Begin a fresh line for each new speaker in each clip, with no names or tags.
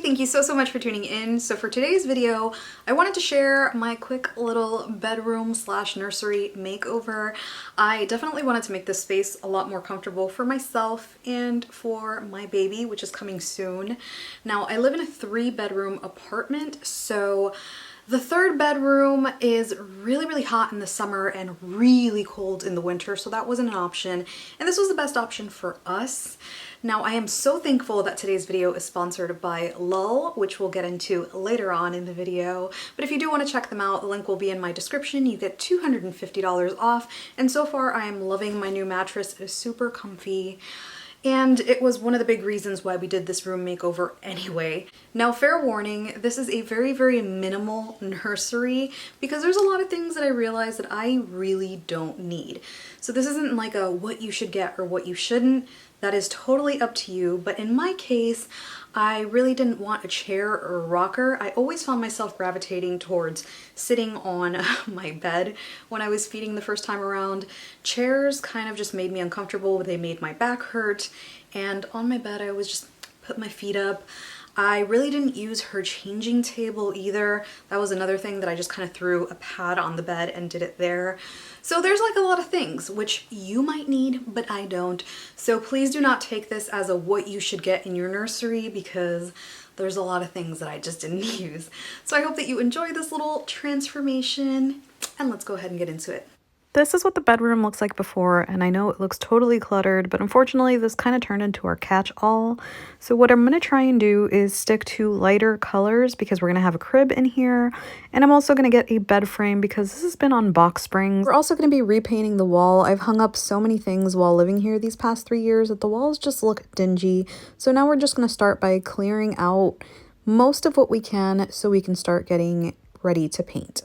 thank you so much for tuning in. So for today's video, I wanted to share my quick little bedroom slash nursery makeover. I definitely wanted to make this space a lot more comfortable for myself and for my baby, which is coming soon. Now, I live in a 3-bedroom apartment, so the 3rd bedroom is really hot in the summer and really cold in the winter, so that wasn't an option. And this was the best option for us. Now, I am so thankful that today's video is sponsored by Lull, which we'll get into later on in the video. But if you do want to check them out, the link will be in my description. You get $250 off. And so far, I am loving my new mattress. It is super comfy. And it was one of the big reasons why we did this room makeover anyway. Now, fair warning, this is a very minimal nursery because there's a lot of things that I realized that I really don't need. So this isn't like a what you should get or what you shouldn't. That is totally up to you. But in my case, I really didn't want a chair or a rocker. I always found myself gravitating towards sitting on my bed when I was feeding the first time around. Chairs kind of just made me uncomfortable. They made my back hurt. And on my bed, I always just put my feet up. I really didn't use her changing table either. That was another thing that I just kind of threw a pad on the bed and did it there. So there's like a lot of things which you might need, but I don't. So please do not take this as a what you should get in your nursery because there's a lot of things that I just didn't use. So I hope that you enjoy this little transformation and let's go ahead and get into it.
This is what the bedroom looks like before, and I know it looks totally cluttered, but unfortunately this kind of turned into our catch-all. So what I'm going to try and do is stick to lighter colors because we're going to have a crib in here, and I'm also going to get a bed frame because this has been on box springs. We're also going to be repainting the wall. I've hung up so many things while living here these past 3 years that the walls just look dingy. So now we're just going to start by clearing out most of what we can so we can start getting ready to paint.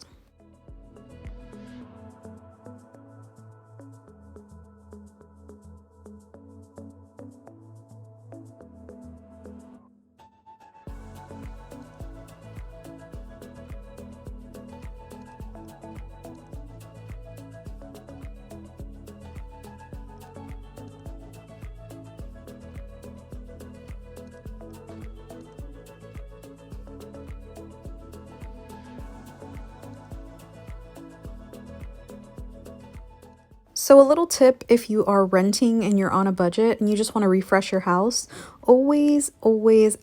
So a little tip if you are renting and you're on a budget and you just want to refresh your house, always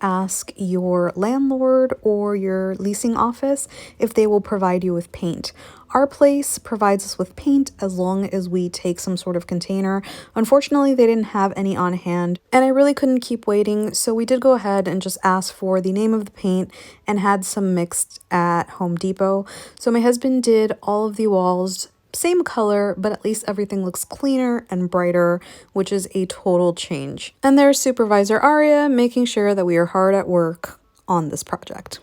ask your landlord or your leasing office if they will provide you with paint. Our place provides us with paint as long as we take some sort of container. Unfortunately, they didn't have any on hand and I really couldn't keep waiting, so we did go ahead and just ask for the name of the paint and had some mixed at Home Depot. So my husband did all of the walls same color, but at least everything looks cleaner and brighter, which is a total change. And there's Supervisor Aria making sure that we are hard at work on this project.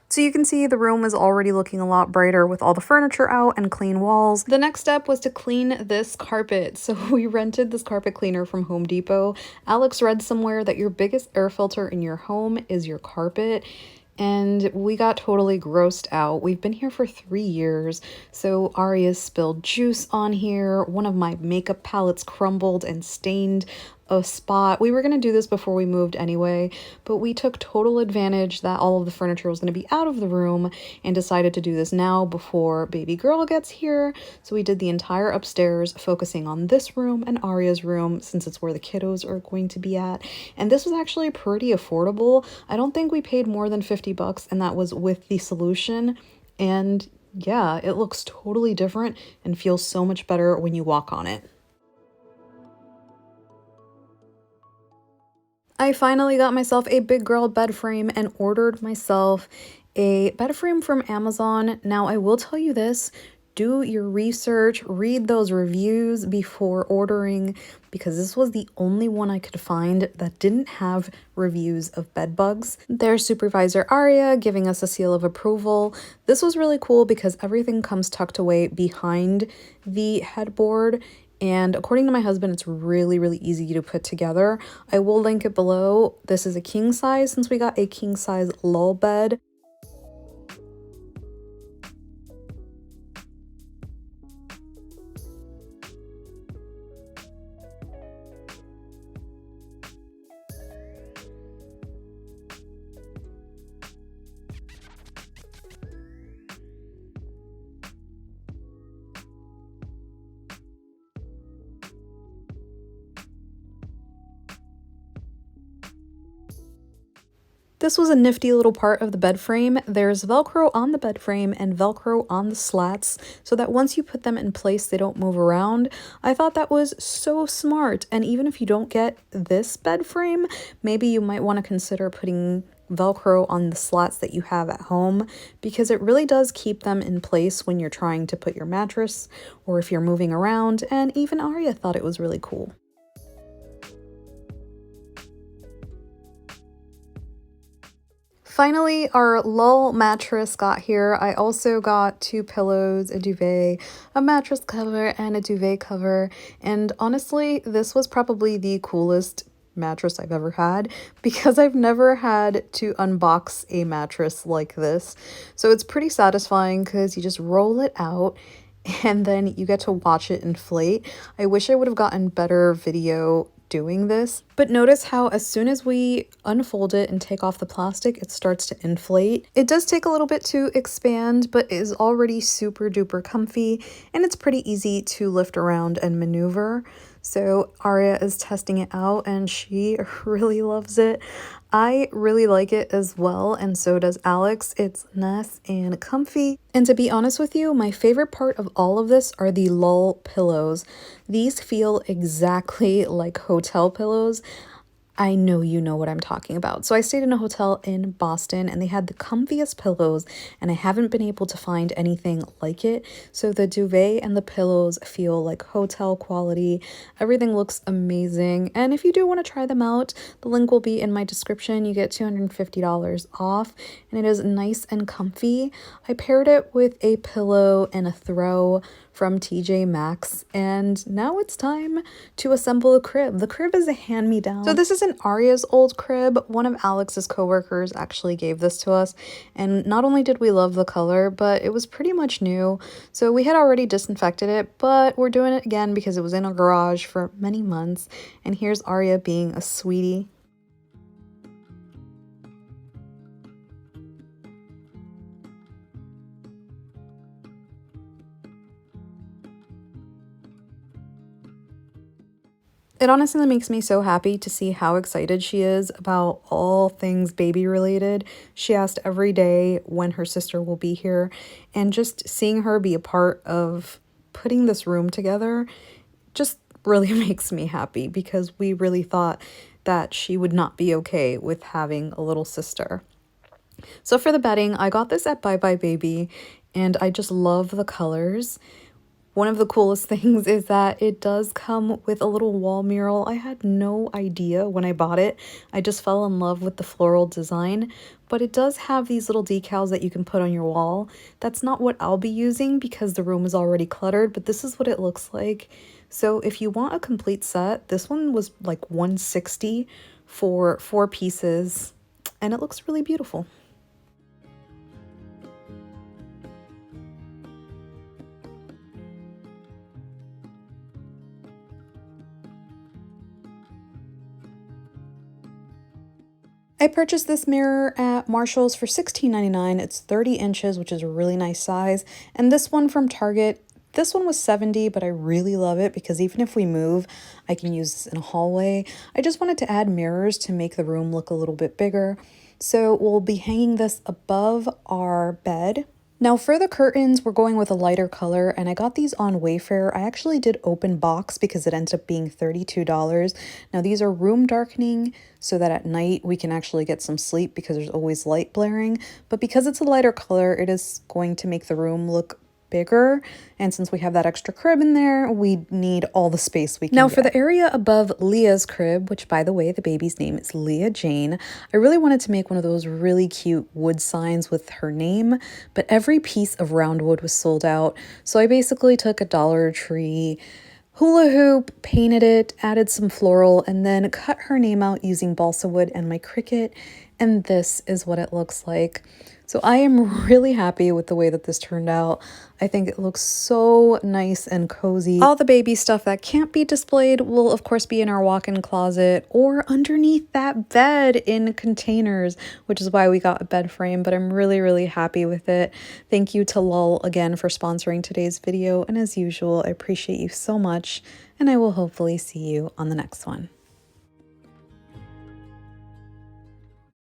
So you can see the room is already looking a lot brighter with all the furniture out and clean walls. The next step was to clean this carpet. So we rented this carpet cleaner from Home Depot. Alex read somewhere that your biggest air filter in your home is your carpet. And we got totally grossed out. We've been here for 3 years, so Aria's spilled juice on here. One of my makeup palettes crumbled and stained a spot. We were going to do this before we moved anyway, but we took total advantage that all of the furniture was going to be out of the room and decided to do this now before baby girl gets here. So we did the entire upstairs, focusing on this room and Aria's room since it's where the kiddos are going to be at. And this was actually pretty affordable. I don't think we paid more than 50 bucks, and that was with the solution. And yeah, it looks totally different and feels so much better when you walk on it. I finally got myself a big girl bed frame and ordered myself a bed frame from Amazon. Now, I will tell you this, do your research, read those reviews before ordering, because this was the only one I could find that didn't have reviews of bed bugs. There's Supervisor Aria giving us a seal of approval. This was really cool because everything comes tucked away behind the headboard, and according to my husband, it's really, really easy to put together. I will link it below. This is a king size since we got a king size lull bed. This was a nifty little part of the bed frame. There's Velcro on the bed frame and Velcro on the slats so that once you put them in place, they don't move around. I thought that was so smart. And even if you don't get this bed frame, maybe you might want to consider putting Velcro on the slats that you have at home, because it really does keep them in place when you're trying to put your mattress or if you're moving around. And even Arya thought it was really cool. Finally, our lull mattress got here. I also got 2 pillows, a duvet, a mattress cover, and a duvet cover. And honestly, this was probably the coolest mattress I've ever had because I've never had to unbox a mattress like this. So it's pretty satisfying because you just roll it out and then you get to watch it inflate. I wish I would have gotten better video doing this, but notice how as soon as we unfold it and take off the plastic, it starts to inflate. It does take a little bit to expand, but it is already super duper comfy and it's pretty easy to lift around and maneuver. So Arya is testing it out and she really loves it. I really like it as well, and so does Alex. It's nice and comfy. And to be honest with you, my favorite part of all of this are the lull pillows. These feel exactly like hotel pillows. I know you know what I'm talking about. So I stayed in a hotel in Boston and they had the comfiest pillows and I haven't been able to find anything like it. So the duvet and the pillows feel like hotel quality. Everything looks amazing. And if you do want to try them out, the link will be in my description. You get $250 off and it is nice and comfy. I paired it with a pillow and a throw from TJ Maxx, and now it's time to assemble a crib. The crib is a hand-me-down. So this is an Arya's old crib. One of Alex's coworkers actually gave this to us, and not only did we love the color, but it was pretty much new. So we had already disinfected it, but we're doing it again because it was in a garage for many months. And here's Arya being a sweetie. It honestly makes me so happy to see how excited she is about all things baby related. She asked every day when her sister will be here, and just seeing her be a part of putting this room together just really makes me happy because we really thought that she would not be okay with having a little sister. So for the bedding, I got this at Bye Bye Baby and I just love the colors. One of the coolest things is that it does come with a little wall mural. I had no idea when I bought it. I just fell in love with the floral design, but it does have these little decals that you can put on your wall. That's not what I'll be using because the room is already cluttered, but this is what it looks like. So if you want a complete set, this one was like $160 for 4 pieces, and it looks really beautiful. I purchased this mirror at Marshall's for $16.99. It's 30 inches, which is a really nice size. And this one from Target, this one was $70, but I really love it because even if we move, I can use this in a hallway. I just wanted to add mirrors to make the room look a little bit bigger. So we'll be hanging this above our bed. Now for the curtains, we're going with a lighter color, and I got these on Wayfair. I actually did open box because it ends up being $32. Now these are room darkening so that at night we can actually get some sleep because there's always light blaring. But because it's a lighter color, it is going to make the room look bigger, and since we have that extra crib in there, we need all the space we can get. For the area above Leah's crib, which by the way, the baby's name is Leah Jane, I really wanted to make one of those really cute wood signs with her name, but every piece of round wood was sold out. So I basically took a Dollar Tree hula hoop, painted it, added some floral, and then cut her name out using balsa wood and my Cricut, and this is what it looks like. So I am really happy with the way that this turned out. I think it looks so nice and cozy. All the baby stuff that can't be displayed will of course be in our walk-in closet or underneath that bed in containers, which is why we got a bed frame, but I'm really happy with it. Thank you to Lull again for sponsoring today's video, and as usual, I appreciate you so much, and I will hopefully see you on the next one.